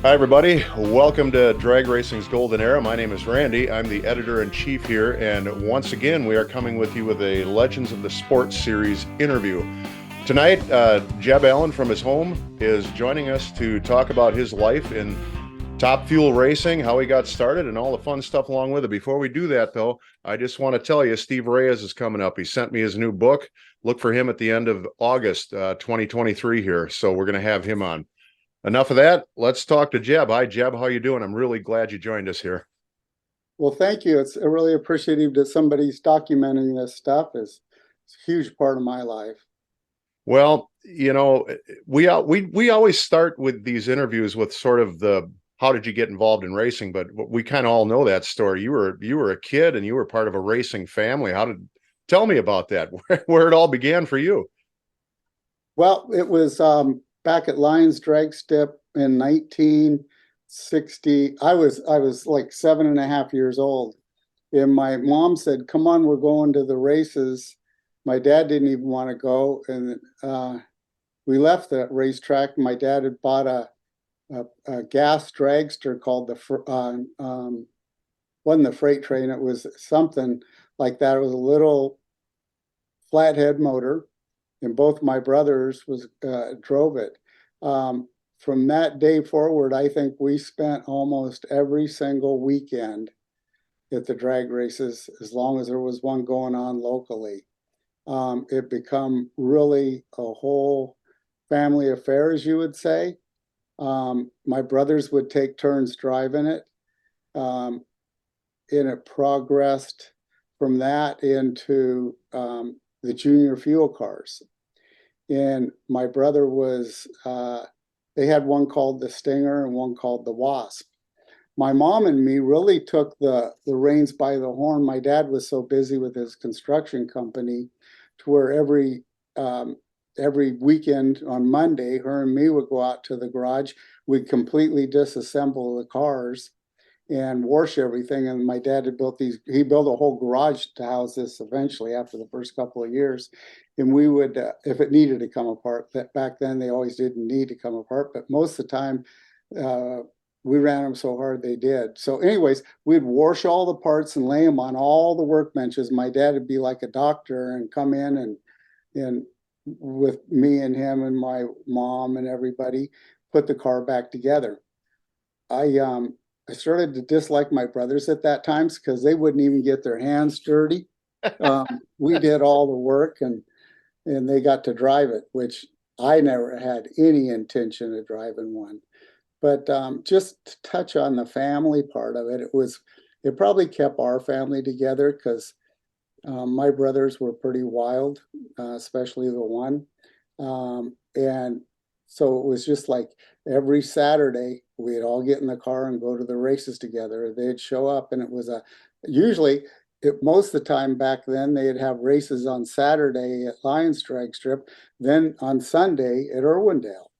Hi, everybody. Welcome to Drag Racing's Golden Era. My name is Randy. I'm the editor-in-chief here, and once again, we are coming with you with a Legends of the Sports series interview. Tonight, Jeb Allen from his home is joining us to talk about his life in Top Fuel Racing, how he got started, and all the fun stuff along with it. Before we do that, though, I just want to tell you, Steve Reyes is coming up. He sent me his new book. Look for him at the end of August 2023 here, so we're going to have him on. Enough of that. Let's talk to Jeb. Hi, Jeb. How you doing? I'm really glad you joined us here. Well, thank you. It's really appreciative that somebody's documenting this stuff. It's a huge part of my life. Well, we always start with these interviews with sort of the how did you get involved in racing, but we kind of all know that story. You were a kid and you were part of a racing family. Tell me about that? Where it all began for you? Well, it was back at Lions Dragstrip in 1960. I was like 7.5 years old, and my mom said, "Come on, we're going to the races." My dad didn't even want to go, and we left the racetrack. My dad had bought a gas dragster called wasn't the freight train. It was something like that. It was a little flathead motor, and both my brothers was drove it. From that day forward, I think we spent almost every single weekend at the drag races, as long as there was one going on locally. It become really a whole family affair, as you would say. My brothers would take turns driving it. Um, and it progressed from that into the junior fuel cars. And my brother they had one called the Stinger and one called the Wasp. My mom and me really took the reins by the horn. My dad was so busy with his construction company to where every weekend on Monday, her and me would go out to the garage. We'd completely disassemble the cars and wash everything. And my dad had he built a whole garage to house this eventually after the first couple of years. And we would, if it needed to come apart, that back then they always didn't need to come apart, but most of the time, we ran them so hard they did. So, anyways, we'd wash all the parts and lay them on all the workbenches. My dad would be like a doctor and come in and with me and him and my mom and everybody put the car back together. I started to dislike my brothers at that time because they wouldn't even get their hands dirty. We did all the work and they got to drive it, which I never had any intention of driving one. But just to touch on the family part of it, it probably kept our family together because my brothers were pretty wild, especially the one. And so it was just like every Saturday, we'd all get in the car and go to the races together. They'd show up, and it was usually, most of the time back then, they'd have races on Saturday at Lions Dragstrip, then on Sunday at Irwindale.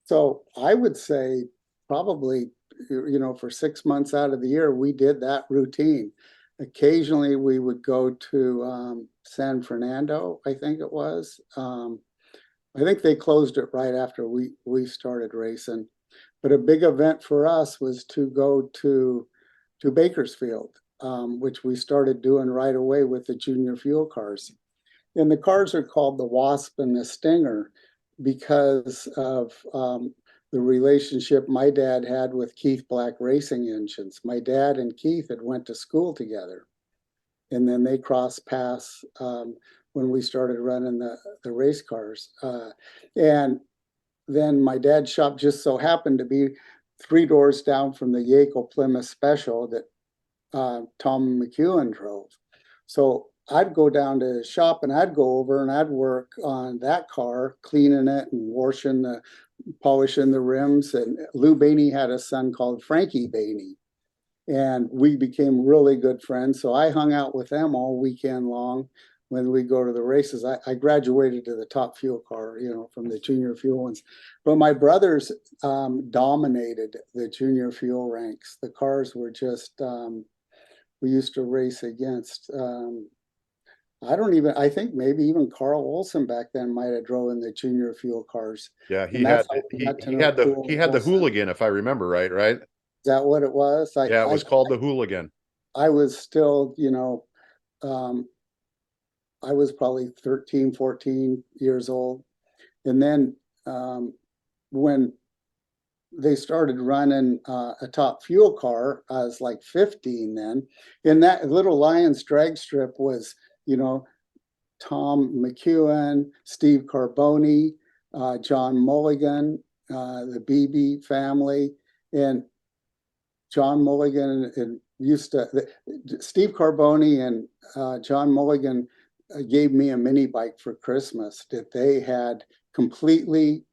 So I would say probably, for 6 months out of the year, we did that routine. Occasionally, we would go to San Fernando, I think it was. I think they closed it right after we started racing. But a big event for us was to go to Bakersfield, which we started doing right away with the junior fuel cars. And the cars are called the Wasp and the Stinger because of the relationship my dad had with Keith Black Racing Engines. My dad and Keith had went to school together, and then they crossed paths when we started running the race cars. And then my dad's shop just so happened to be 3 doors down from the Yakel Plymouth Special that Tom McEwen drove. So I'd go down to his shop and I'd go over and I'd work on that car, cleaning it and polishing the rims. And Lou Bainey had a son called Frankie Bainey, and we became really good friends. So I hung out with them all weekend long when we go to the races. I graduated to the top fuel car, from the junior fuel ones. But my brothers dominated the junior fuel ranks. The cars were just, we used to race against, I think maybe even Carl Olson back then might have drove in the junior fuel cars. Yeah, And that's how we got to know he Cool had the Olson. Hooligan, if I remember right, right? Is that what it was? Yeah, it was called the Hooligan. I was still, um, I was probably 13, 14 years old. And then when they started running a top fuel car, I was like 15 then. And that little Lions drag strip was, you know, Tom McEwen, Steve Carboni, John Mulligan, the Beebe family, and John Mulligan and Steve Carboni and John Mulligan gave me a mini bike for Christmas that they had completely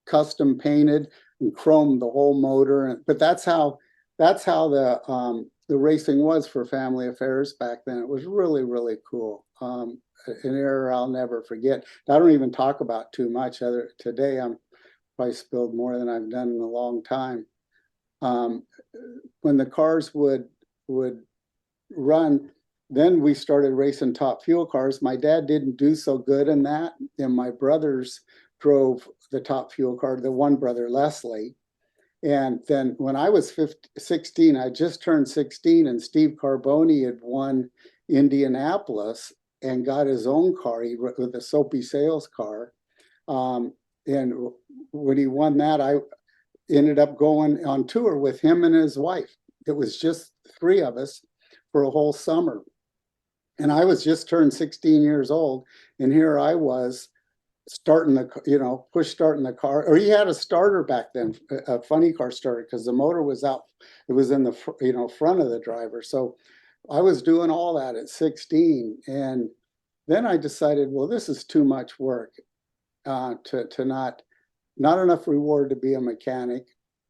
custom painted and chromed the whole motor. But that's how the racing was for family affairs back then. It was really, really cool. An era I'll never forget. I don't even talk about too much. Today I'm probably spilled more than I've done in a long time. Um, when the cars would run, then we started racing top fuel cars. My dad didn't do so good in that, and my brothers drove the top fuel car, the one brother, Leslie. And then when I was 16, I just turned 16, and Steve Carboni had won Indianapolis and got his own car with a Soapy sales car. And when he won that, I ended up going on tour with him and his wife. It was just three of us for a whole summer. And I was just turned 16 years old. And here I was starting push starting the car. Or he had a starter back then, a funny car starter, because the motor was out. It was in the, front of the driver. So I was doing all that at 16. And then I decided, well, this is too much work to not enough reward to be a mechanic.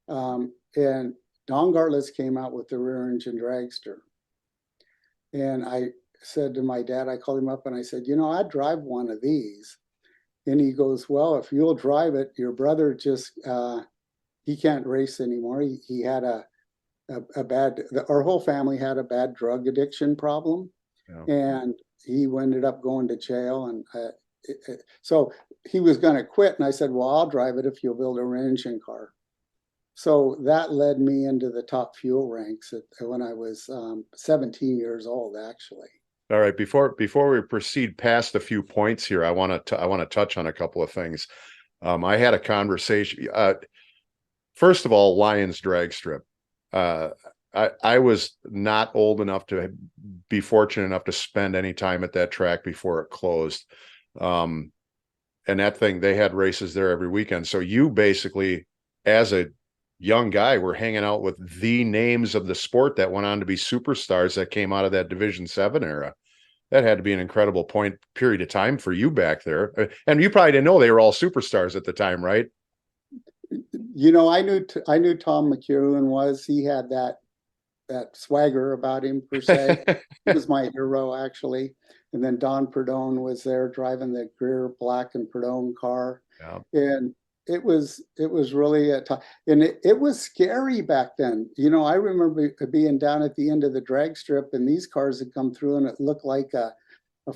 And Don Gartless came out with the rear engine dragster. And I said to my dad, I called him up and I said, I'd drive one of these. And he goes, well, if you'll drive it, your brother just, he can't race anymore. He had a bad, our whole family had a bad drug addiction problem. Yeah. And he ended up going to jail. And so he was going to quit. And I said, well, I'll drive it if you'll build a rear engine car. So that led me into the top fuel ranks when I was 17 years old, actually. All right, before we proceed past a few points here, I want to touch on a couple of things. I had a conversation. First of all, Lions Dragstrip. I was not old enough to be fortunate enough to spend any time at that track before it closed. And that thing, they had races there every weekend. So you basically, as a young guy, were hanging out with the names of the sport that went on to be superstars that came out of that Division 7 era. That had to be an incredible period of time for you back there. And you probably didn't know they were all superstars at the time, right? I knew Tom McEwen was. He had that swagger about him, per se. He was my hero, actually. And then Don Perdone was there driving the Greer black and Perdone car. Yeah. And it was really a time, and it was scary back then. I remember being down at the end of the drag strip, and these cars had come through, and it looked like a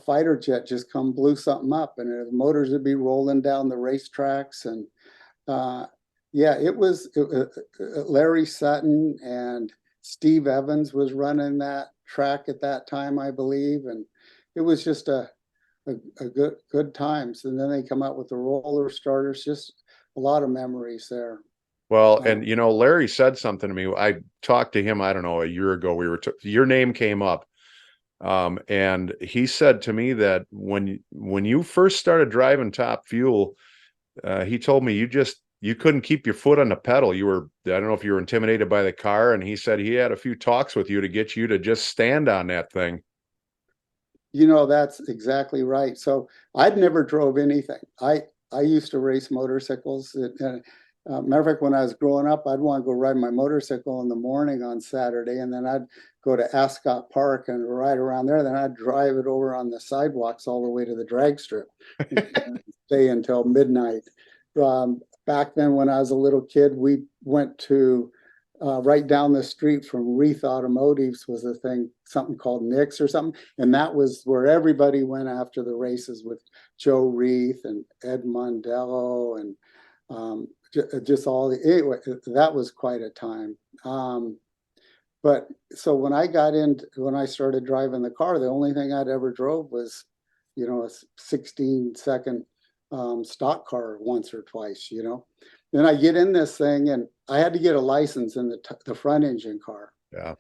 fighter jet just blew something up, and the motors would be rolling down the racetracks. And yeah, it was Larry Sutton and Steve Evans was running that track at that time, I believe, and it was just a good times. And then they come out with the roller starters, just a lot of memories there. Well, and Larry said something to me. I talked to him, I don't know, a year ago. Your name came up, and he said to me that when you first started driving Top Fuel, he told me you couldn't keep your foot on the pedal. You were, I don't know if you were intimidated by the car, and he said he had a few talks with you to get you to just stand on that thing. That's exactly right. So I'd never drove anything. I used to race motorcycles. Matter of fact, when I was growing up, I'd want to go ride my motorcycle in the morning on Saturday, and then I'd go to Ascot Park and ride around there. Then I'd drive it over on the sidewalks all the way to the drag strip and stay until midnight. Back then, when I was a little kid, we went to right down the street from Reith Automotives was a thing, something called Nick's or something. And that was where everybody went after the races with Joe Reith and Ed Mondello and just all the, anyway, that was quite a time. But so when I started driving the car, the only thing I'd ever drove was, a 16-second stock car once or twice, Then I get in this thing and I had to get a license in the front engine car. Yeah.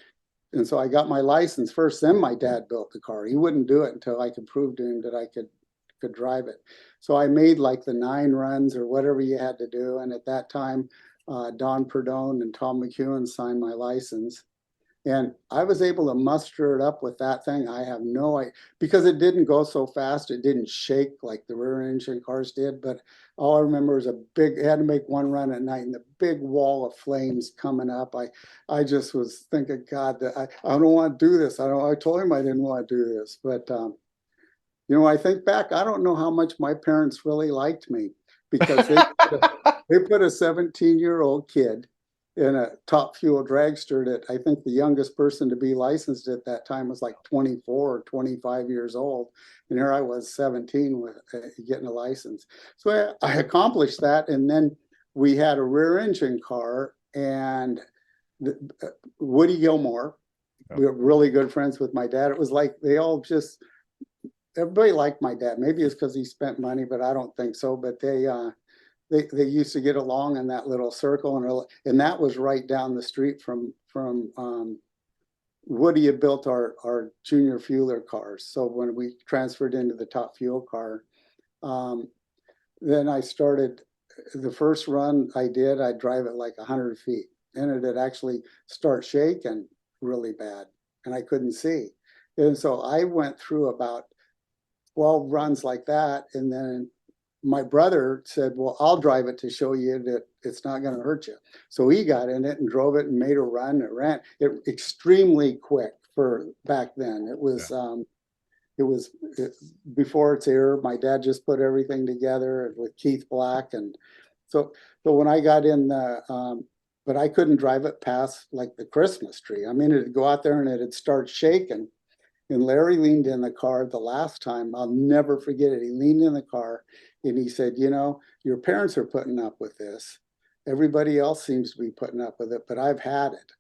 And so I got my license first, then my dad built the car. He wouldn't do it until I could prove to him that I could drive it. So I made like the 9 runs or whatever you had to do. And at that time, Don Perdone and Tom McEwen signed my license. And I was able to muster it up with that thing. I have no idea, because it didn't go so fast. It didn't shake like the rear engine cars did. But all I remember was I had to make one run at night and the big wall of flames coming up. I just was thinking, God, that I don't want to do this. I told him I didn't want to do this. But, I think back, I don't know how much my parents really liked me, because they put a 17-year-old kid in a top fuel dragster that I think the youngest person to be licensed at that time was like 24 or 25 years old. And here I was 17 with getting a license. So I accomplished that. And then we had a rear engine car, and Woody Gilmore, we were really good friends with my dad. It was like everybody liked my dad. Maybe it's because he spent money, but I don't think so. But they used to get along in that little circle, and that was right down the street from Woody had built our junior fueler cars. So when we transferred into the top fuel car, then I started the first run I did. I'd drive it like 100 feet, and it'd actually start shaking really bad, and I couldn't see. And so I went through about 12 runs like that, and then my brother said, well, I'll drive it to show you that it's not going to hurt you. So he got in it and drove it and made a run. It ran extremely quick for back then. It was before its era. My dad just put everything together with Keith Black. And so when I got in but I couldn't drive it past like the Christmas tree. I mean, it'd go out there and it'd start shaking. And Larry leaned in the car the last time. I'll never forget it. He leaned in the car and he said, your parents are putting up with this. Everybody else seems to be putting up with it, but I've had it.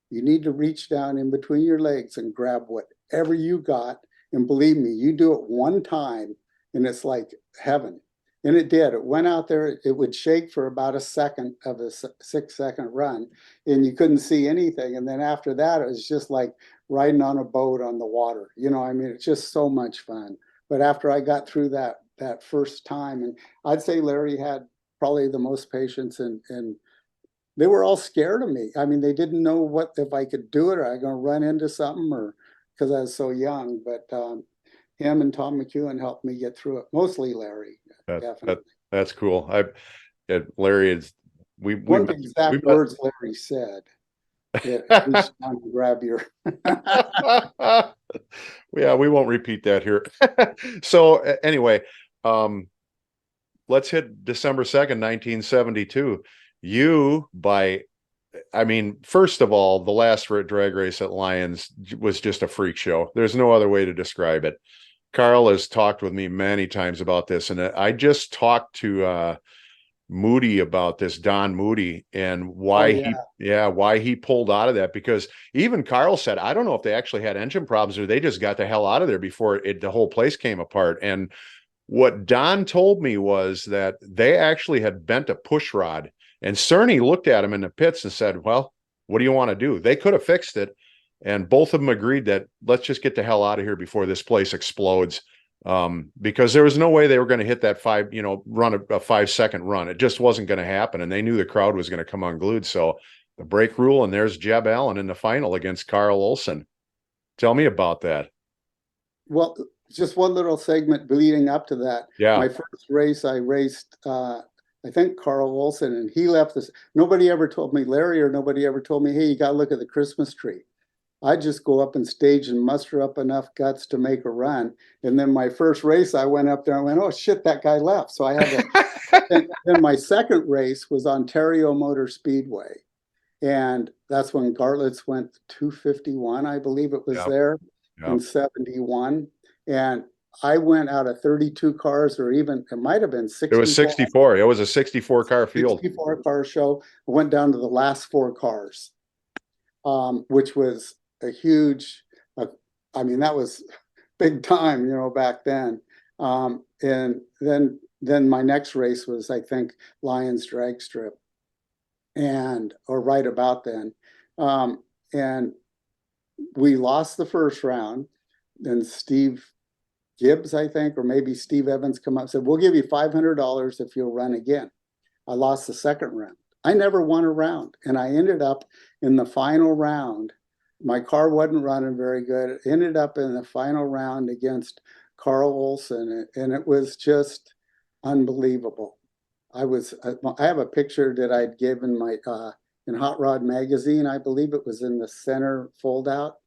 You need to reach down in between your legs and grab whatever you got. And believe me, you do it one time and it's like heaven. And it did. It went out there. It would shake for about a second of a 6-second run, and you couldn't see anything. And then after that, it was just like riding on a boat on the water. It's just so much fun. But after I got through that first time, and I'd say Larry had probably the most patience, and they were all scared of me. I mean, they didn't know if I could do it, or I was going to run into something, or because I was so young. But him and Tom McEwen helped me get through it. Mostly Larry, definitely. That's cool. Larry is one of the exact words Larry said. Reach down and grab your. Yeah, we won't repeat that here. So anyway, let's hit December 2nd, 1972. First of all, the last drag race at Lyons was just a freak show. There's no other way to describe it. Carl has talked with me many times about this, and I just talked to Moody about this, Don Moody, and why he pulled out of that, because even Carl said, I don't know if they actually had engine problems or they just got the hell out of there before the whole place came apart. And what Don told me was that they actually had bent a push rod, and Cerny looked at him in the pits and said, well, what do you want to do? They could have fixed it. And both of them agreed that let's just get the hell out of here before this place explodes. Because there was no way they were going to hit that run a 5-second run. It just wasn't going to happen. And they knew the crowd was going to come unglued. So the break rule, and there's Jeb Allen in the final against Carl Olson. Tell me about that. Well, just one little segment leading up to that. Yeah. My first race, I raced, I think Carl Olson, and he left this. Nobody ever told me, Larry, or nobody ever told me, hey, you got to look at the Christmas tree. I just go up and stage and muster up enough guts to make a run. And then my first race, I went up there and went, oh shit, that guy left. So I had to. And then my second race was Ontario Motor Speedway. And that's when Gartlett's went 251, I believe it was Yep. there in Yep. 71. And I went out of 32 cars, or even it might have been It was 64, 64. It was a 64 car field. 64 car show. I went down to the last four cars, which was a huge, I mean, that was big time, you know, back then. And then my next race was, I think, Lions Dragstrip, and or right about then. And we lost the first round. Then Steve Gibbs, I think, or maybe Steve Evans come up and said, "We'll give you $500 if you'll run again." I lost the second round. I never won a round. And I ended up in the final round. My car wasn't running very good. It ended up in the final round against Carl Olson. And it was just unbelievable. I have a picture that I'd given my, in Hot Rod magazine. I believe it was in the center fold out.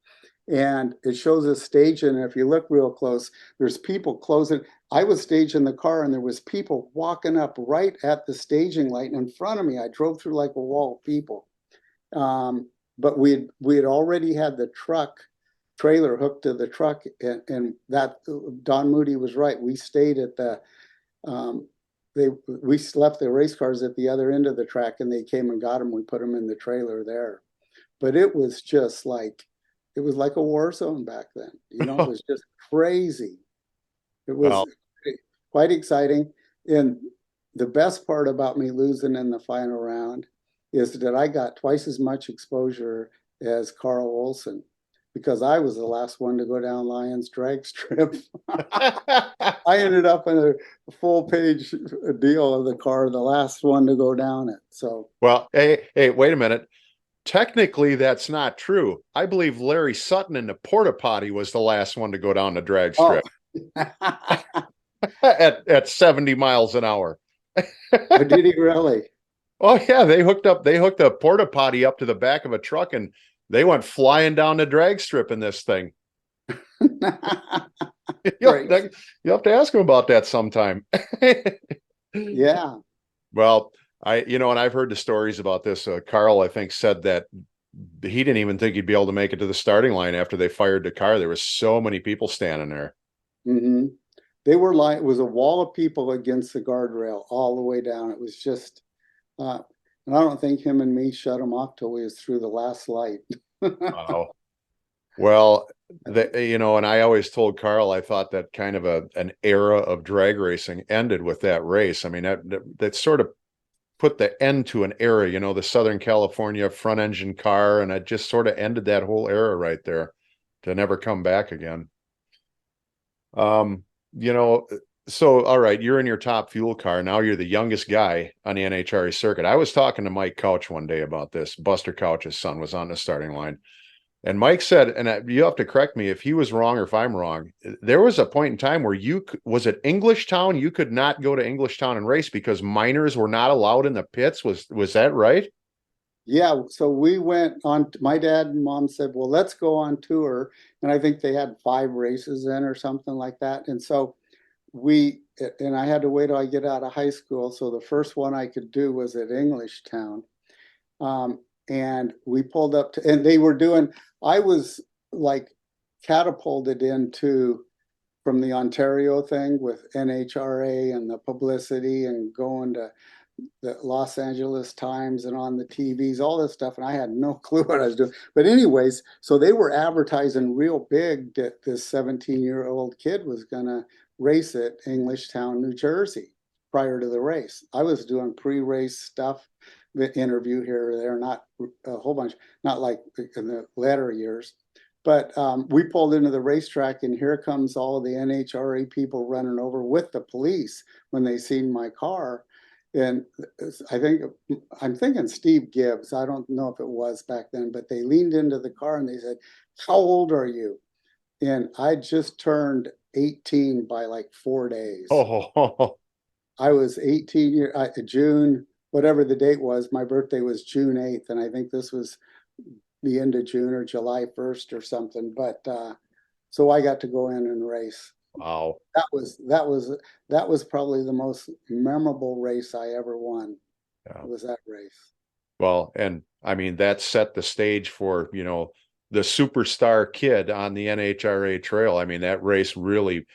And it shows a stage, and if you look real close, there's people closing. I was staging the car, and there was people walking up right at the staging light in front of me. I drove through like a wall of people. But we had already had the truck trailer hooked to the truck, and that Don Moody was right. We stayed at the we left the race cars at the other end of the track, and they came and got them. We put them in the trailer there. But it was just like, it was like a war zone back then. You know, it was just crazy. It was Well, quite exciting. And the best part about me losing in the final round is that I got twice as much exposure as Carl Olson, because I was the last one to go down Lions Dragstrip. I ended up in a full page deal of the car, the last one to go down it. So, well, hey, wait a minute. Technically, that's not true. I believe Larry Sutton in the porta potty was the last one to go down the drag oh, strip at 70 miles an hour. did he really? Oh yeah, they hooked a porta potty up to the back of a truck and they went flying down the drag strip in this thing. Great. You'll have to ask him about that sometime. Yeah. Well, and I've heard the stories about this. Carl, I think, said that he didn't even think he'd be able to make it to the starting line after they fired the car. There was so many people standing there. Mm-hmm. They were like, it was a wall of people against the guardrail all the way down. It was just, and I don't think him and me shut him off till we was through the last light. Wow. Well, and I always told Carl I thought that kind of an era of drag racing ended with that race. I mean, that sort of put the end to an era, the Southern California front engine car, and it just sort of ended that whole era right there to never come back again. Um, you know, so all right, you're in your top fuel car. Now you're the youngest guy on the NHRA circuit. I was talking to Mike Couch one day about this. Buster Couch's son was on the starting line. And Mike said, and you have to correct me if he was wrong or if I'm wrong, there was a point in time where was it Englishtown? You could not go to Englishtown and race because minors were not allowed in the pits. Was that right? Yeah, so we went on, my dad and mom said, well, let's go on tour. And I think they had 5 races in or something like that. And so and I had to wait till I get out of high school. So the first one I could do was at Englishtown. And we pulled up to, and they were doing, I was like catapulted into from the Ontario thing with NHRA and the publicity and going to the Los Angeles Times and on the TVs, all this stuff. And I had no clue what I was doing. But anyways, so they were advertising real big that this 17-year-old kid was going to race at Englishtown, New Jersey prior to the race. I was doing pre-race stuff, the interview here or there, not a whole bunch, not like in the latter years. But we pulled into the racetrack, and here comes all of the NHRA people running over with the police when they seen my car. And I'm thinking Steve Gibbs. I don't know if it was back then, but they leaned into the car and they said, "How old are you?" And I just turned 18 by like 4 days. Oh, I was 18 June, whatever the date was. My birthday was June 8th, and I think this was the end of June or July 1st or something. But so I got to go in and race. wow. That was probably the most memorable race I ever won. Yeah. Was that race. Well, and I mean, that set the stage for, the superstar kid on the NHRA trail. I mean, that race really,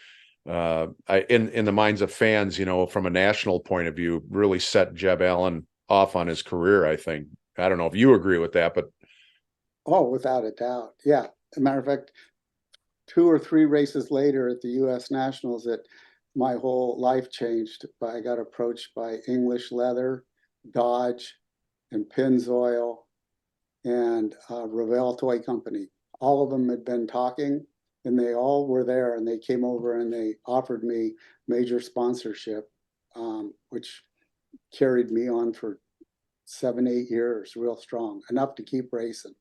in the minds of fans, from a national point of view, really set Jeb Allen off on his career, I think. I don't know if you agree with that, but Oh, without a doubt. Yeah. As a matter of fact, 2 or 3 races later at the US Nationals, that my whole life changed. I got approached by English Leather, Dodge, and Pennzoil, and Revell Toy Company. All of them had been talking, and they all were there, and they came over and they offered me major sponsorship, which carried me on for 7, 8 years, real strong, enough to keep racing.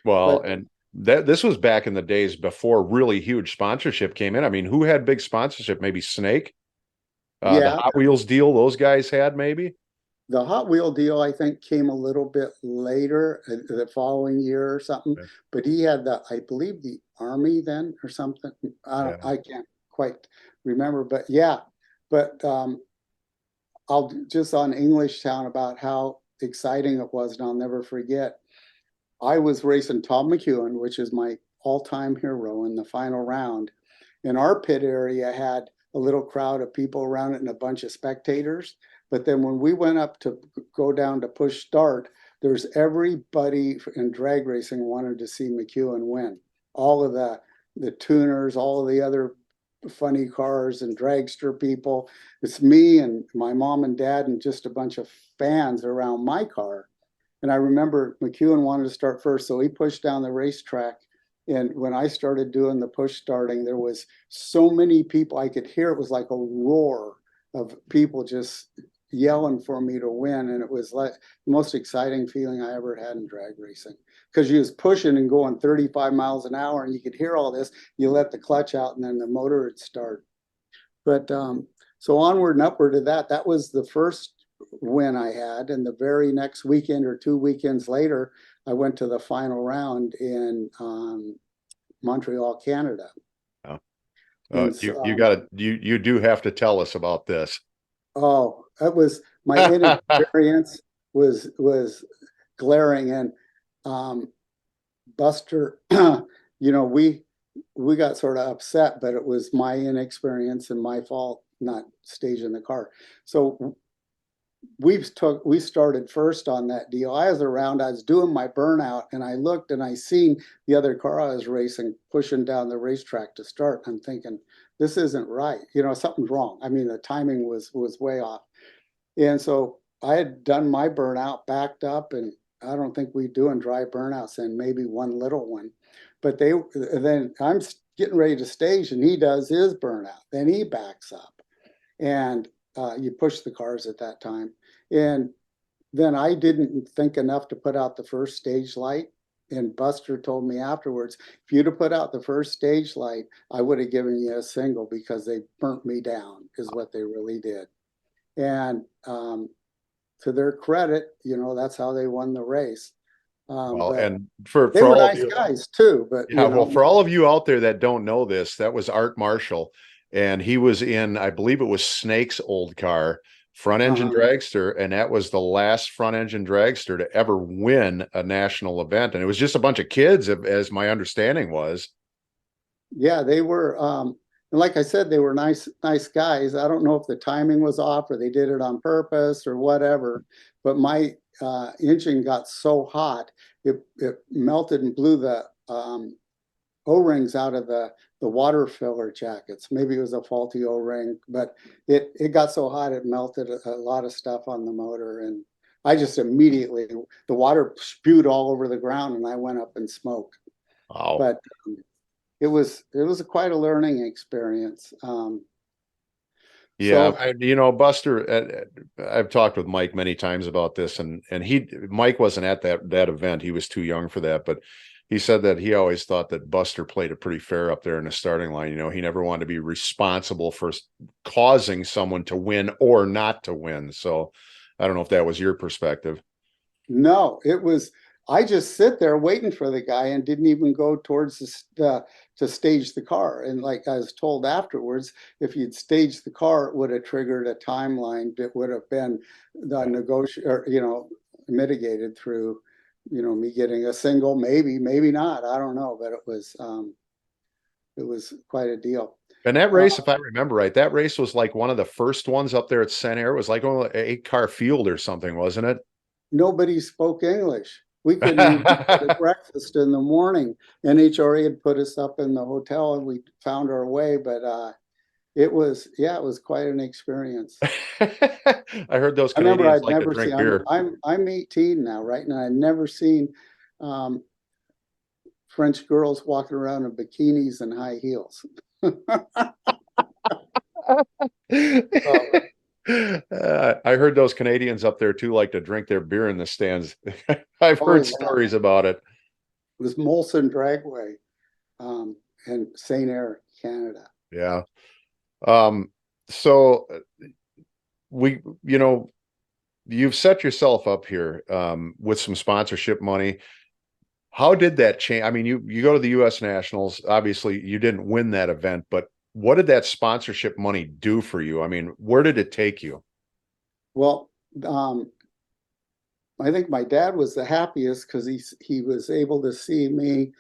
well, But and this was back in the days before really huge sponsorship came in. I mean, who had big sponsorship? Maybe Snake, the yeah, Hot Wheels deal those guys had, maybe. the Hot Wheel deal, I think, came a little bit later, the following year or something. Yeah. But he had I believe, the Army then or something. Yeah. I can't quite remember, but yeah. But I'll just on Englishtown about how exciting it was, and I'll never forget. I was racing Tom McEwen, which is my all-time hero, in the final round. And our pit area had a little crowd of people around it and a bunch of spectators. But then when we went up to go down to push start, there's everybody in drag racing wanted to see McEwen win. All of the tuners, all of the other funny cars and dragster people. It's me and my mom and dad and just a bunch of fans around my car. And I remember McEwen wanted to start first, so he pushed down the racetrack. And when I started doing the push starting, there was so many people, I could hear it was like a roar of people just yelling for me to win. And it was like the most exciting feeling I ever had in drag racing, because you was pushing and going 35 miles an hour and you could hear all this. You let the clutch out and then the motor would start. But so onward and upward to that, that was the first win I had. And the very next weekend or 2 weekends later, I went to the final round in Montreal, Canada. Oh. And You do have to tell us about this. oh, that was my inexperience was glaring. And Buster, we got sort of upset, but it was my inexperience and my fault not staging the car. So we started first on that deal. I was around, I was doing my burnout, and I looked and I seen the other car I was racing pushing down the racetrack to start. I'm thinking, this isn't right. Something's wrong. I mean, the timing was way off. And so I had done my burnout, backed up, and I don't think we doing dry burnouts, and maybe one little one. But then I'm getting ready to stage, and he does his burnout. Then he backs up, and you push the cars at that time. And then I didn't think enough to put out the first stage light. And Buster told me afterwards, if you'd have put out the first stage light, I would have given you a single, because they burnt me down, is what they really did. And to their credit, that's how they won the race. Well, But and for they were all of nice you, guys too. But yeah, well, for all of you out there that don't know this, that was Art Marshall, and he was in, I believe it was Snake's old car, front engine uh, dragster, and that was the last front engine dragster to ever win a national event, and it was just a bunch of kids, as my understanding was. yeah, they were. And like I said, they were nice guys. I don't know if the timing was off or they did it on purpose or whatever. But my engine got so hot, it melted and blew the O-rings out of the water filler jackets. Maybe it was a faulty O-ring, but it got so hot it melted a lot of stuff on the motor. And I just immediately, the water spewed all over the ground and I went up in smoke. Oh, But it was quite a learning experience. yeah, So Buster. I've talked with Mike many times about this, and Mike wasn't at that event. He was too young for that, but he said that he always thought that Buster played it pretty fair up there in the starting line. He never wanted to be responsible for causing someone to win or not to win. So I don't know if that was your perspective. no, I just sit there waiting for the guy and didn't even go towards to stage the car. And like I was told afterwards, if you'd staged the car, it would have triggered a timeline that would have been the negotiate, or mitigated through me getting a single, maybe not, I don't know, but it was quite a deal. And that Uh, race, if I remember right, that race was like one of the first ones up there at Cent Air. It was like only an 8-car field or something, wasn't it? Nobody spoke English. We couldn't even get a breakfast in the morning. NHRA had put us up in the hotel and we found our way, but it was quite an experience. I heard those I remember Canadians I'd like to never seen, drink beer. I'm 18 now, right? And I'd never seen um, French girls walking around in bikinis and high heels. So, I heard those Canadians up there too like to drink their beer in the stands. I've oh heard yeah, stories about it. it was Molson Dragway um, in St. Air, Canada. Yeah. Um, so we, you've set yourself up here with some sponsorship money. How did that change? I mean, you go to the U.S. Nationals. Obviously, you didn't win that event, but what did that sponsorship money do for you? I mean, where did it take you? Well, I think my dad was the happiest because he was able to see me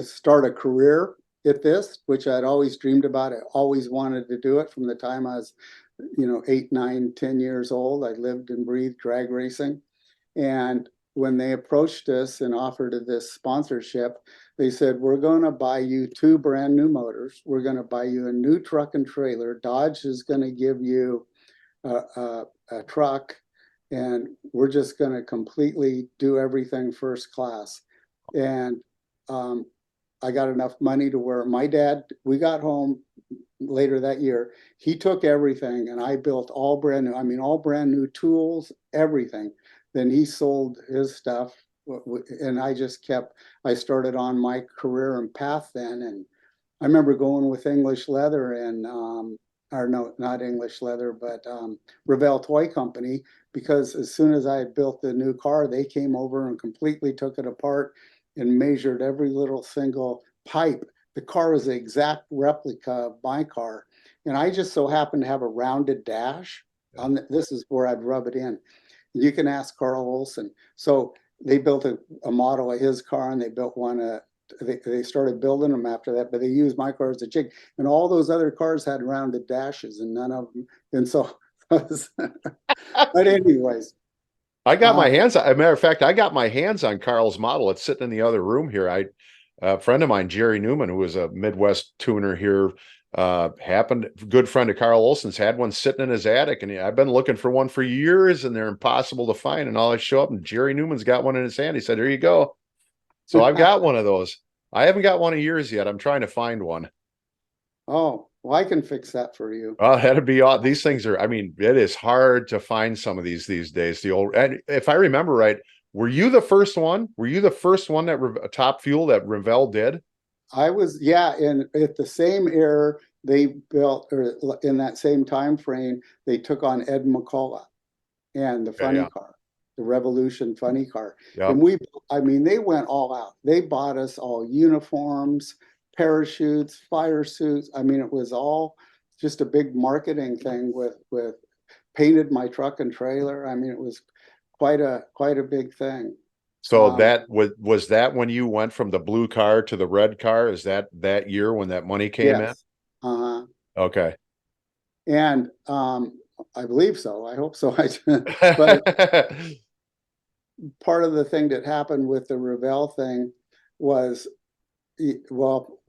start a career at this, which I'd always dreamed about. I always wanted to do it from the time I was, 8, 9, 10 years old. I lived and breathed drag racing. And when they approached us and offered this sponsorship, they said, we're going to buy you 2 brand new motors. We're going to buy you a new truck and trailer. Dodge is going to give you a truck, and we're just going to completely do everything first class. And um, I got enough money to where my dad, we got home later that year. He took everything and I built all brand new, all brand new tools, everything. Then he sold his stuff and I started on my career and path then. And I remember going with English Leather and, or no, not English Leather, but Revell Toy Company, because as soon as I had built the new car, they came over and completely took it apart and measured every little single pipe. The car was the exact replica of my car. And I just so happened to have a rounded dash on this is where I'd rub it in. You can ask Carl Olson. So they built a model of his car and they built one they started building them after that, but they used my car as a jig. And all those other cars had rounded dashes and none of them. And so, but anyways, I got my um, hands on, as a matter of fact, I got my hands on Carl's model. It's sitting in the other room here. A friend of mine, Jerry Newman, who was a Midwest tuner here, happened, good friend of Carl Olson's, had one sitting in his attic, and I've been looking for one for years, and they're impossible to find. And all I show up, and Jerry Newman's got one in his hand. He said, "There you go." So I've got one of those. I haven't got one of yours yet. I'm trying to find one. oh, well, I can fix that for you. That'd be odd. These things are, I mean, it is hard to find some of these days. The old, and if I remember right, were you the first one? Were you the first one that Top Fuel that Revell did? I was, yeah, and at the same era they built, or in that same time frame, they took on Ed McCullough and the Okay, funny yeah, car, the Revolution funny car. yeah. And they went all out. They bought us all uniforms, parachutes, fire suits. It was all just a big marketing thing with painted my truck and trailer. It was quite a big thing. So Um, that was that when you went from the blue car to the red car? Is that year when that money came in? yes. Uh-huh. Okay. And I believe so. I hope so. But part of the thing that happened with the Revell thing was, well,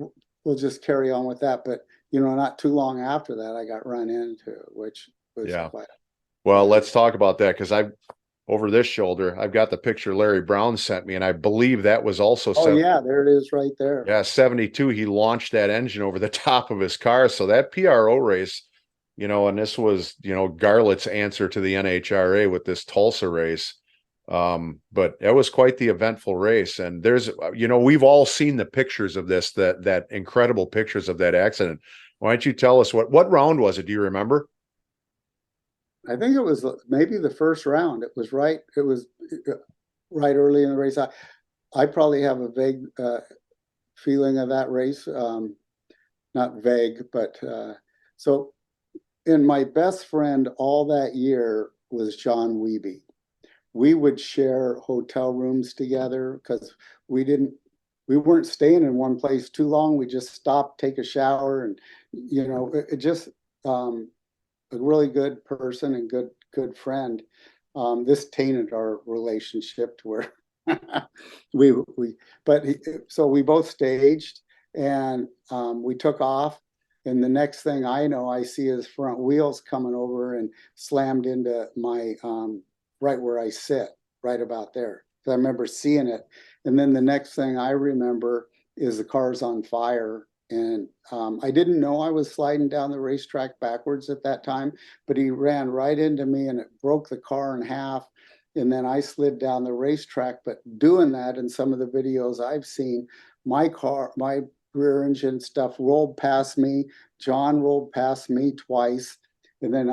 we'll just carry on with that. But not too long after that, I got run into, which was Yeah. quite Well, quite a. let's talk about that because I've over this shoulder, I've got the picture Larry Brown sent me, and I believe that was also Oh set. yeah, there it is, right there. Yeah, 72. He launched that engine over the top of his car. So that PRO race, and this was, Garlett's answer to the NHRA with this Tulsa race. But it was quite the eventful race. And there's, we've all seen the pictures of this, that incredible pictures of that accident. Why don't you tell us what round was it? Do you remember? I think it was maybe the first round. It was right. It was right early in the race. I probably have a vague feeling of that race. Not vague, but so. And my best friend all that year was John Wiebe. we would share hotel rooms together because we didn't, we weren't staying in one place too long. We just stopped, take a shower, and it just a really good person and good friend. This tainted our relationship to where we but so we both staged, and we took off, and the next thing I know, I see his front wheels coming over and slammed into my right where I sit, right about there. So I remember seeing it, and then the next thing I remember is the car's on fire. And I didn't know I was sliding down the racetrack backwards at that time, but he ran right into me and it broke the car in half. And then I slid down the racetrack. But doing that, in some of the videos I've seen, my rear engine stuff rolled past me. John rolled past me twice. And then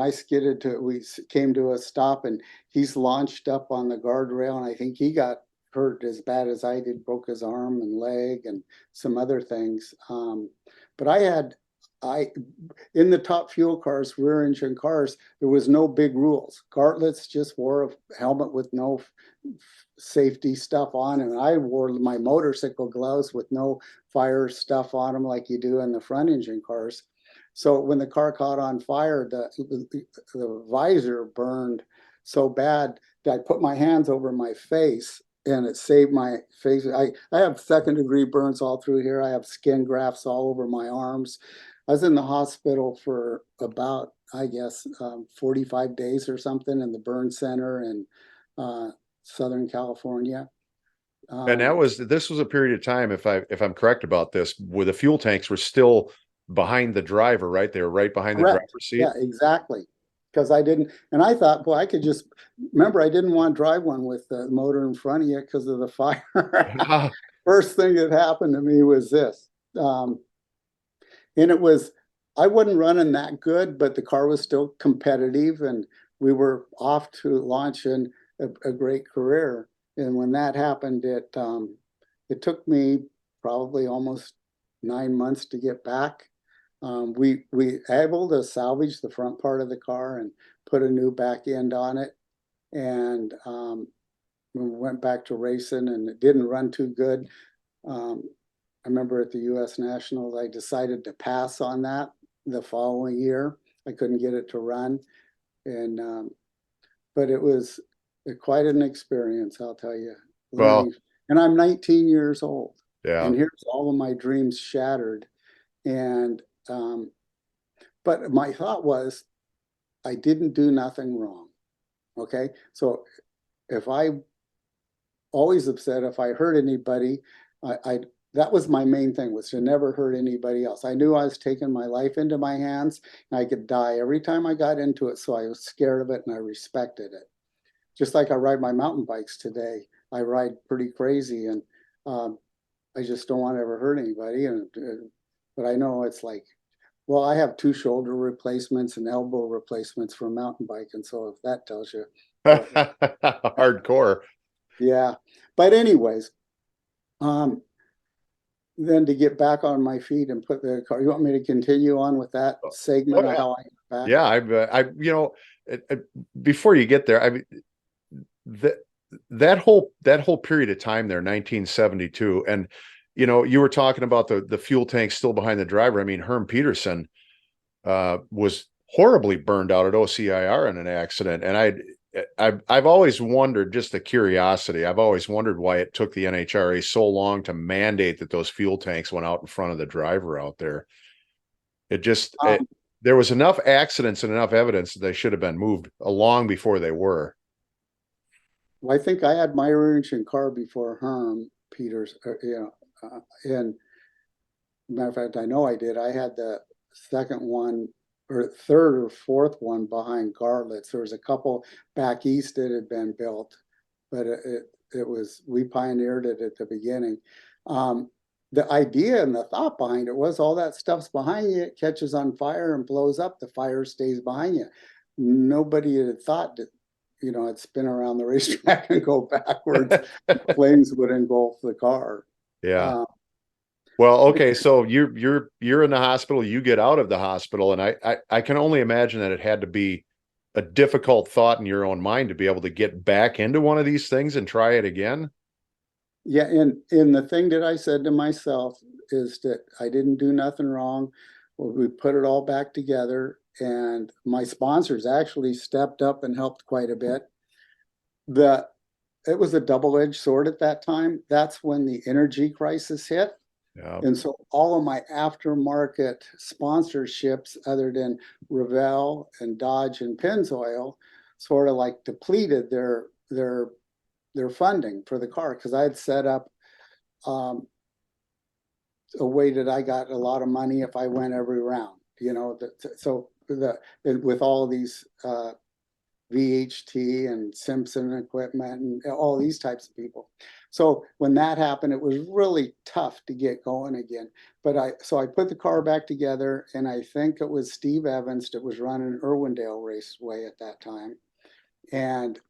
we came to a stop, and he's launched up on the guardrail. And I think he got hurt as bad as I did, broke his arm and leg and some other things. But I in the top fuel cars, rear engine cars, there was no big rules. Gartlets just wore a helmet with no safety stuff on, and I wore my motorcycle gloves with no fire stuff on them like you do in the front engine cars. So when the car caught on fire, the visor burned so bad that I put my hands over my face, and it saved my face. I have second degree burns all through here. I have skin grafts all over my arms. I was in the hospital for about, I guess, 45 days or something in the burn center in Southern California. And this was a period of time, if I'm correct about this, where the fuel tanks were still behind the driver, right? They were right behind the driver's seat. Yeah, exactly. Because I didn't, and I thought, well, I could just remember I didn't want to drive one with the motor in front of you because of the fire. First thing that happened to me was this. And I wasn't running that good, but the car was still competitive, and we were off to launching a great career. And when that happened, it took me probably almost 9 months to get back. We able to salvage the front part of the car and put a new back end on it, and we went back to racing, and it didn't run too good. I remember at the U.S. Nationals, I decided to pass on that the following year. I couldn't get it to run, and but it was quite an experience, I'll tell you. Well, and I'm 19 years old, yeah. and here's all of my dreams shattered. And but my thought was, I didn't do nothing wrong. Okay, so if I always upset if I hurt anybody, I that was my main thing, was to never hurt anybody else. I knew I was taking my life into my hands, and I could die every time I got into it. So I was scared of it, and I respected it. Just like I ride my mountain bikes today, I ride pretty crazy, and I just don't want to ever hurt anybody. But I know it's like, well, I have 2 shoulder replacements and elbow replacements for mountain biking. So if that tells you. Hardcore. Yeah. But anyways, then to get back on my feet and put the car, you want me to continue on with that segment of how I got back? Yeah, before you get there, I mean, that whole period of time there, 1972, and you were talking about the fuel tank still behind the driver. I mean, Herm Peterson was horribly burned out at OCIR in an accident, and I've always wondered, just a curiosity, I've always wondered why it took the NHRA so long to mandate that those fuel tanks went out in front of the driver out there. There was enough accidents and enough evidence that they should have been moved long before they were. Well, I think I had my rear engine car before Herm Peters, and matter of fact, I know I did. I had the second one, or third or fourth one behind Gartlett's. There was a couple back east that had been built, but we pioneered it at the beginning. The idea and the thought behind it was, all that stuff's behind you, it catches on fire and blows up, the fire stays behind you. Nobody had thought that, it'd spin around the racetrack and go backwards. Flames would engulf the car. Yeah. Well, okay, so you're in the hospital, you get out of the hospital, and I can only imagine that it had to be a difficult thought in your own mind to be able to get back into one of these things and try it again? Yeah, and the thing that I said to myself is that I didn't do nothing wrong. Well, we put it all back together, and my sponsors actually stepped up and helped quite a bit. The It was a double-edged sword at that time. That's when the energy crisis hit. Yeah. And so all of my aftermarket sponsorships, other than Revell and Dodge and Pennzoil, sort of like depleted their funding for the car, because I had set up um, a way that I got a lot of money if I went every round. So with all these VHT and Simpson equipment and all these types of people. So when that happened, it was really tough to get going again. But I put the car back together, and I think it was Steve Evans that was running Irwindale Raceway at that time. And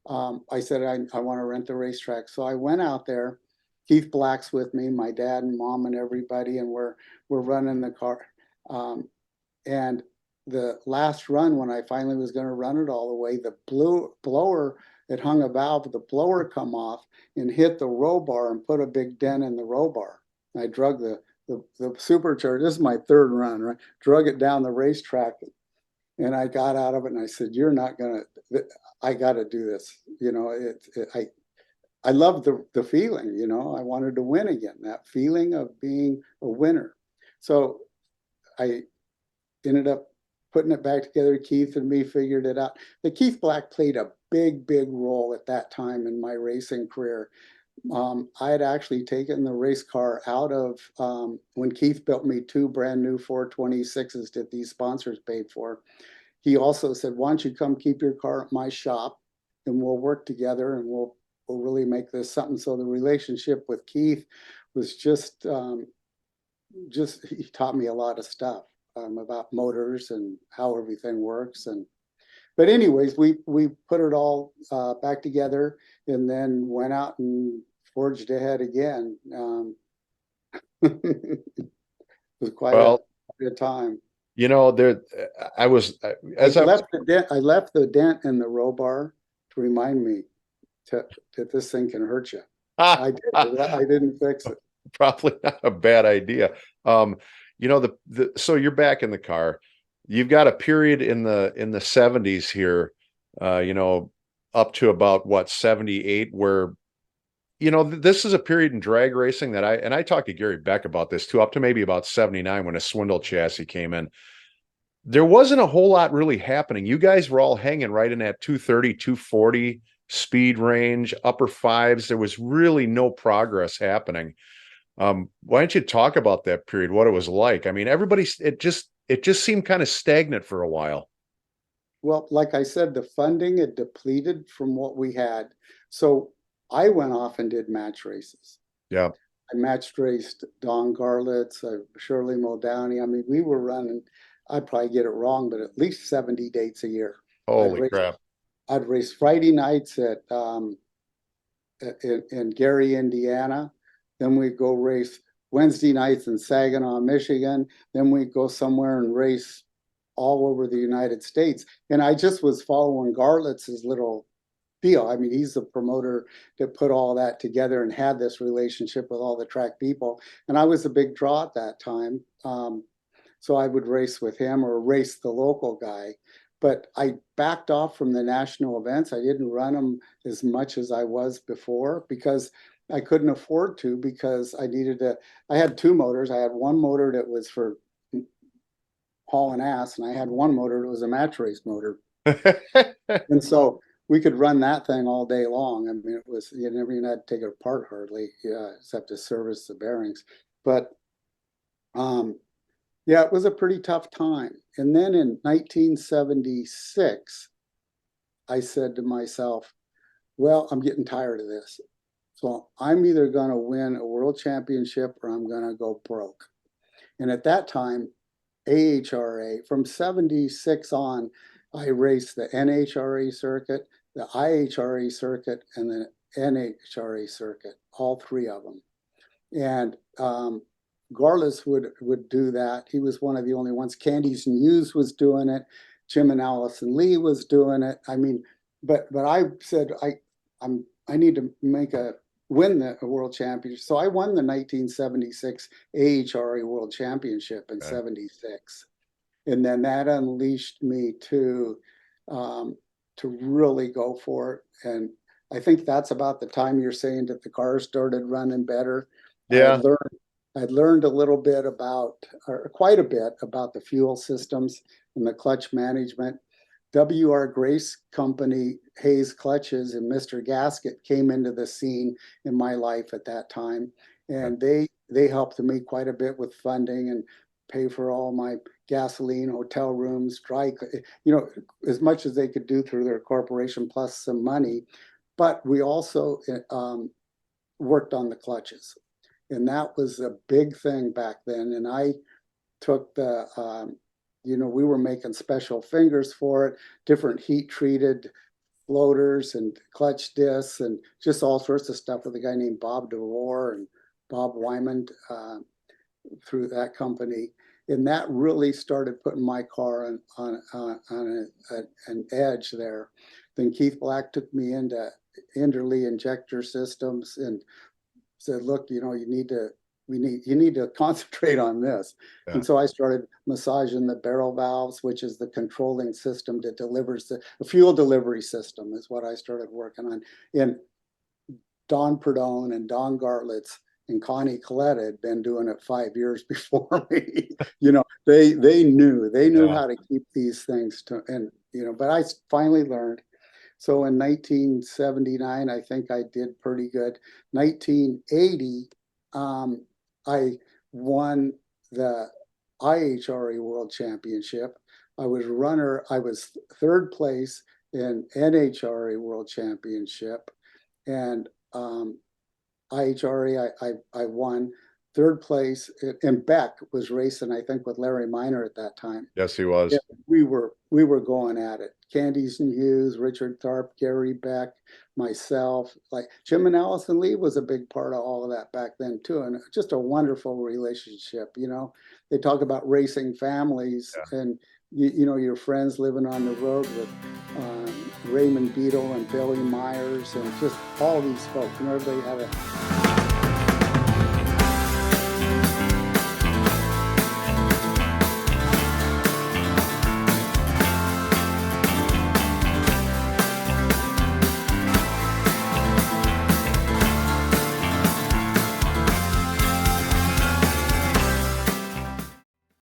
I said, I want to rent the racetrack. So I went out there. Keith Black's with me, my dad and mom and everybody, and we're running the car. And the last run, when I finally was going to run it all the way, the blower that hung a valve, the blower come off and hit the row bar and put a big dent in the row bar. I drug the supercharger. This is my third run, right? Drug it down the racetrack, and I got out of it, and I said, "You're not gonna. I got to do this." I love the feeling. I wanted to win again. That feeling of being a winner. So I ended up putting it back together. Keith and me figured it out. The Keith Black played a big role at that time in my racing career. I had actually taken the race car out of when Keith built me two brand new 426s that these sponsors paid for. He also said, "Why don't you come keep your car at my shop, and we'll work together, and we'll really make this something." So the relationship with Keith was just he taught me a lot of stuff about motors and how everything works. But anyways, we put it all back together, and then went out and forged ahead again. It was quite Well, a time. there I was I as I was left the dent. I left the dent in the row bar to remind me that this thing can hurt you. I did. I didn't fix it. probably not a bad idea. Um, so you're back in the car. You've got a period in the 70s here, up to about what 78, where this is a period in drag racing that I talked to Gary Beck about this too, up to maybe about 79 when a swindle chassis came in. There wasn't a whole lot really happening. You guys were all hanging right in that 230, 240 speed range, upper fives. There was really no progress happening. Why don't you talk about that period, what it was like? I mean, it just seemed kind of stagnant for a while. Well, like I said, the funding had depleted from what we had. So I went off and did match races. Yeah. I match raced Don Garlitz, Shirley Muldowney. I mean, we were running, I'd probably get it wrong, but at least 70 dates a year. I'd Holy race, crap. I'd race Friday nights in Gary, Indiana. Then we'd go race Wednesday nights in Saginaw, Michigan. Then we'd go somewhere and race all over the United States. And I just was following Garlitz's little deal. I mean, he's the promoter that put all that together and had this relationship with all the track people. And I was a big draw at that time. So I would race with him or race the local guy. But I backed off from the national events. I didn't run them as much as I was before because I couldn't afford to, because I had two motors. I had one motor that was for hauling ass, and I had one motor that was a match race motor. And so we could run that thing all day long. I mean, you never even had to take it apart hardly, except to service the bearings. But yeah, it was a pretty tough time. And then in 1976, I said to myself, well, I'm getting tired of this. So I'm either going to win a world championship or I'm going to go broke. And at that time, AHRA, from 76 on, I raced the NHRA circuit, the IHRA circuit, and the NHRA circuit, all three of them. And Garlis would do that. He was one of the only ones. Candice News was doing it. Jim and Allison Lee was doing it. I mean, but I said I need to win the world championship. So I won the 1976 AHRA World Championship in Okay. 76. And then that unleashed me to really go for it. And I think that's about the time you're saying that the cars started running better. Yeah. I'd learned a little bit about, or quite a bit about the fuel systems and the clutch management. W.R. Grace Company, Hayes Clutches, and Mr. Gasket came into the scene in my life at that time. And they helped me quite a bit with funding and pay for all my gasoline, hotel rooms, as much as they could do through their corporation, plus some money. But we also worked on the clutches. And that was a big thing back then. And I took we were making special fingers for it, different heat treated floaters and clutch discs and just all sorts of stuff with a guy named Bob DeVore and Bob Wyman through that company. And that really started putting my car on an edge there. Then Keith Black took me into Enderley injector systems and said, look, you need to concentrate on this. Yeah. And so I started massaging the barrel valves, which is the controlling system that delivers the fuel delivery system is what I started working on. And Don Perdone and Don Gartlitz and Connie Collette had been doing it 5 years before me. They knew how to keep these things but I finally learned. So in 1979, I think I did pretty good. 1980, I won the IHRA World Championship. I was third place in NHRA World Championship, and IHRA I won third place. And Beck was racing, I think, with Larry Minor at that time. Yes, he was. Yeah, we were going at it. Candies and Hughes, Richard Tharp, Gary Beck, myself, like Jim and Allison Lee was a big part of all of that back then too. And just a wonderful relationship. They talk about racing families and your friends living on the road with Raymond Beadle and Billy Myers and just all these folks. Everybody had a